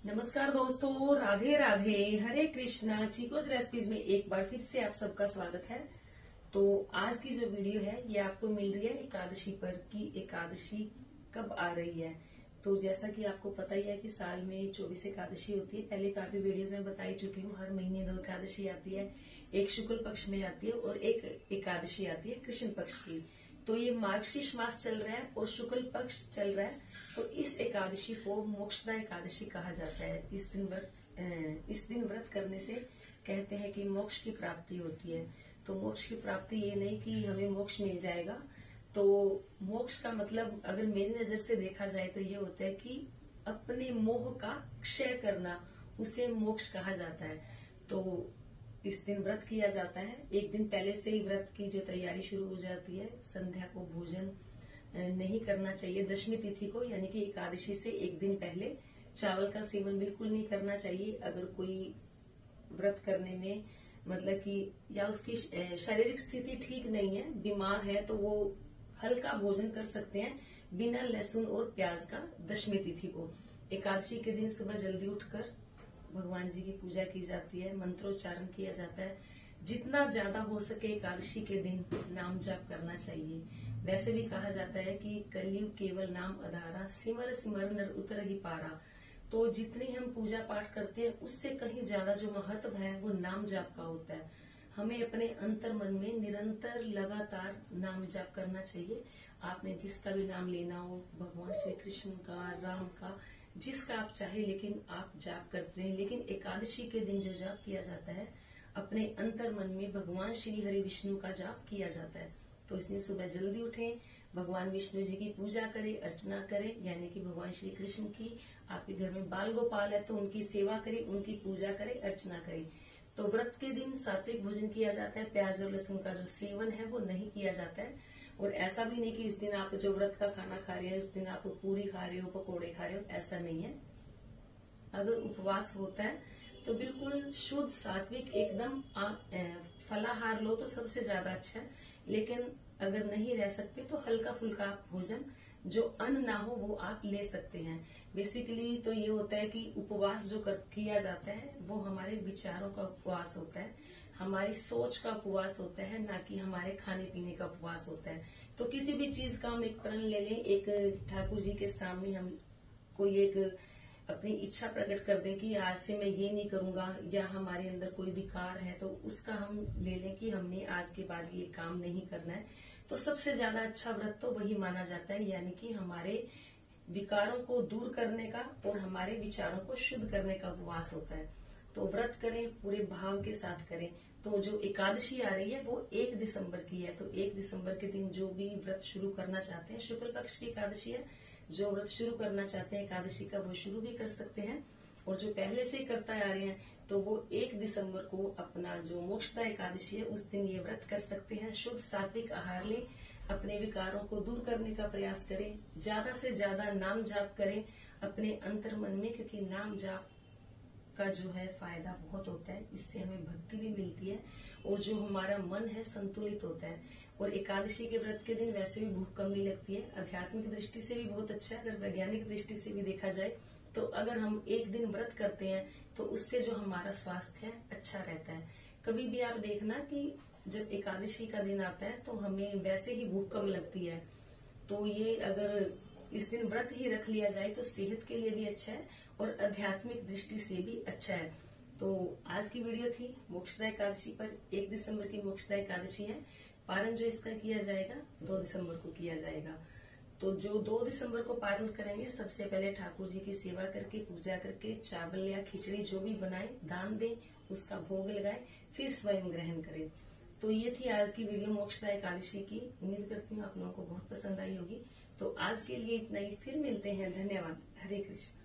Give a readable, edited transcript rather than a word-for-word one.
नमस्कार दोस्तों, राधे राधे, हरे कृष्णा। चीकोस रेसिपीज में एक बार फिर से आप सबका स्वागत है। तो आज की जो वीडियो है ये आपको मिल रही है एकादशी पर कि एकादशी कब आ रही है। तो जैसा कि आपको पता ही है कि साल में 24 एकादशी होती है। पहले काफी वीडियो में बता ही चुकी हूँ, हर महीने 2 एकादशी आती है। एक शुक्ल पक्ष में आती है और एक एकादशी आती है कृष्ण पक्ष की। तो ये मार्गशीर्ष मास चल रहा है और शुक्ल पक्ष चल रहा है। तो इस एकादशी को मोक्षदा एकादशी कहा जाता है। इस दिन व्रत करने से कहते हैं कि मोक्ष की प्राप्ति होती है। तो मोक्ष की प्राप्ति ये नहीं कि हमें मोक्ष मिल जाएगा। तो मोक्ष का मतलब अगर मेरी नजर से देखा जाए तो ये होता है कि अपने मोह का क्षय करना, उसे मोक्ष कहा जाता है। तो इस दिन व्रत किया जाता है। एक दिन पहले से ही व्रत की जो तैयारी शुरू हो जाती है। संध्या को भोजन नहीं करना चाहिए। दशमी तिथि को यानी कि एकादशी से एक दिन पहले चावल का सेवन बिल्कुल नहीं करना चाहिए। अगर कोई व्रत करने में मतलब कि या उसकी शारीरिक स्थिति ठीक नहीं है, बीमार है, तो वो हल्का भोजन कर सकते हैं बिना लहसुन और प्याज का दशमी तिथि को। एकादशी के दिन सुबह जल्दी उठकर भगवान जी की पूजा की जाती है, मंत्रोच्चारण किया जाता है। जितना ज्यादा हो सके एकादशी के दिन नाम जाप करना चाहिए। वैसे भी कहा जाता है कि कलयुग केवल नाम आधारा, सिमर सिमर नर उतर ही पारा। तो जितनी हम पूजा पाठ करते हैं उससे कहीं ज्यादा जो महत्व है वो नाम जाप का होता है। हमें अपने अंतर मन में निरंतर लगातार नाम जाप करना चाहिए। आपने जिसका भी नाम लेना हो, भगवान श्री कृष्ण का, राम का, जिसका आप चाहे, लेकिन आप जाप करते हैं। लेकिन एकादशी के दिन जो जाप किया जाता है, अपने अंतर मन में भगवान श्री हरि विष्णु का जाप किया जाता है। तो इसलिए सुबह जल्दी उठें, भगवान विष्णु जी की पूजा करें, अर्चना करें, यानी कि भगवान श्री कृष्ण की। आपके घर में बाल गोपाल है तो उनकी सेवा करें, उनकी पूजा करें, अर्चना करें। तो व्रत के दिन सात्विक भोजन किया जाता है। प्याज और लहसुन का जो सेवन है वो नहीं किया जाता है। और ऐसा भी नहीं कि इस दिन आप जो व्रत का खाना खा रहे हैं उस दिन आप पूरी खा रहे हो, पकोड़े खा रहे हो, ऐसा नहीं है। अगर उपवास होता है तो बिल्कुल शुद्ध सात्विक एकदम फलाहार लो तो सबसे ज्यादा अच्छा है। लेकिन अगर नहीं रह सकते तो हल्का फुल्का भोजन जो अन्न ना हो वो आप ले सकते हैं। बेसिकली तो ये होता है कि उपवास जो किया जाता है वो हमारे विचारों का उपवास होता है, हमारी सोच का उपवास होता है, ना कि हमारे खाने पीने का उपवास होता है। तो किसी भी चीज का हम एक प्रण ले लें, एक ठाकुर जी के सामने हम कोई एक अपनी इच्छा प्रकट कर दें कि आज से मैं ये नहीं करूंगा, या हमारे अंदर कोई विकार है तो उसका हम ले लें कि हमने आज के बाद ये काम नहीं करना है। तो सबसे ज्यादा अच्छा व्रत तो वही माना जाता है, यानी कि हमारे विकारों को दूर करने का और हमारे विचारों को शुद्ध करने का उपवास होता है। तो व्रत करें, पूरे भाव के साथ करें। तो जो एकादशी आ रही है वो 1 दिसंबर की है। तो 1 दिसंबर के दिन जो भी व्रत शुरू करना चाहते हैं, शुक्ल पक्ष की एकादशी है, जो व्रत शुरू करना चाहते हैं एकादशी का वो शुरू भी कर सकते हैं। और जो पहले से ही करता आ रहे हैं तो वो 1 दिसंबर को अपना जो मोक्षदा एकादशी है उस दिन ये व्रत कर सकते हैं। शुद्ध सात्विक आहार लें, अपने विकारों को दूर करने का प्रयास करें, ज्यादा से ज्यादा नाम जाप करें अपने अंतर मन में, क्योंकि नाम जाप का जो है फायदा बहुत होता है। इससे हमें भक्ति भी मिलती है और जो हमारा मन है संतुलित होता है। और एकादशी के व्रत के दिन वैसे भी भूख कम नहीं लगती है। आध्यात्मिक दृष्टि से भी बहुत अच्छा है। अगर वैज्ञानिक दृष्टि से भी देखा जाए तो अगर हम एक दिन व्रत करते हैं तो उससे जो हमारा स्वास्थ्य है अच्छा रहता है। कभी भी आप देखना कि जब एकादशी का दिन आता है तो हमें वैसे ही भूख कम लगती है। तो ये अगर इस दिन व्रत ही रख लिया जाए तो सेहत के लिए भी अच्छा है और आध्यात्मिक दृष्टि से भी अच्छा है। तो आज की वीडियो थी मोक्षदा एकादशी पर। 1 दिसंबर की मोक्षदा एकादशी है। पारण जो इसका किया जाएगा 2 दिसंबर को किया जाएगा। तो जो 2 दिसंबर को पारण करेंगे, सबसे पहले ठाकुर जी की सेवा करके, पूजा करके, चावल या खिचड़ी जो भी बनाए दान दें, उसका भोग लगाए, फिर स्वयं ग्रहण करें। तो ये थी आज की वीडियो मोक्षदा एकादशी की। उम्मीद करती हूँ आप लोगों को बहुत पसंद आई होगी। तो आज के लिए इतना ही, फिर मिलते हैं। धन्यवाद। हरे कृष्ण।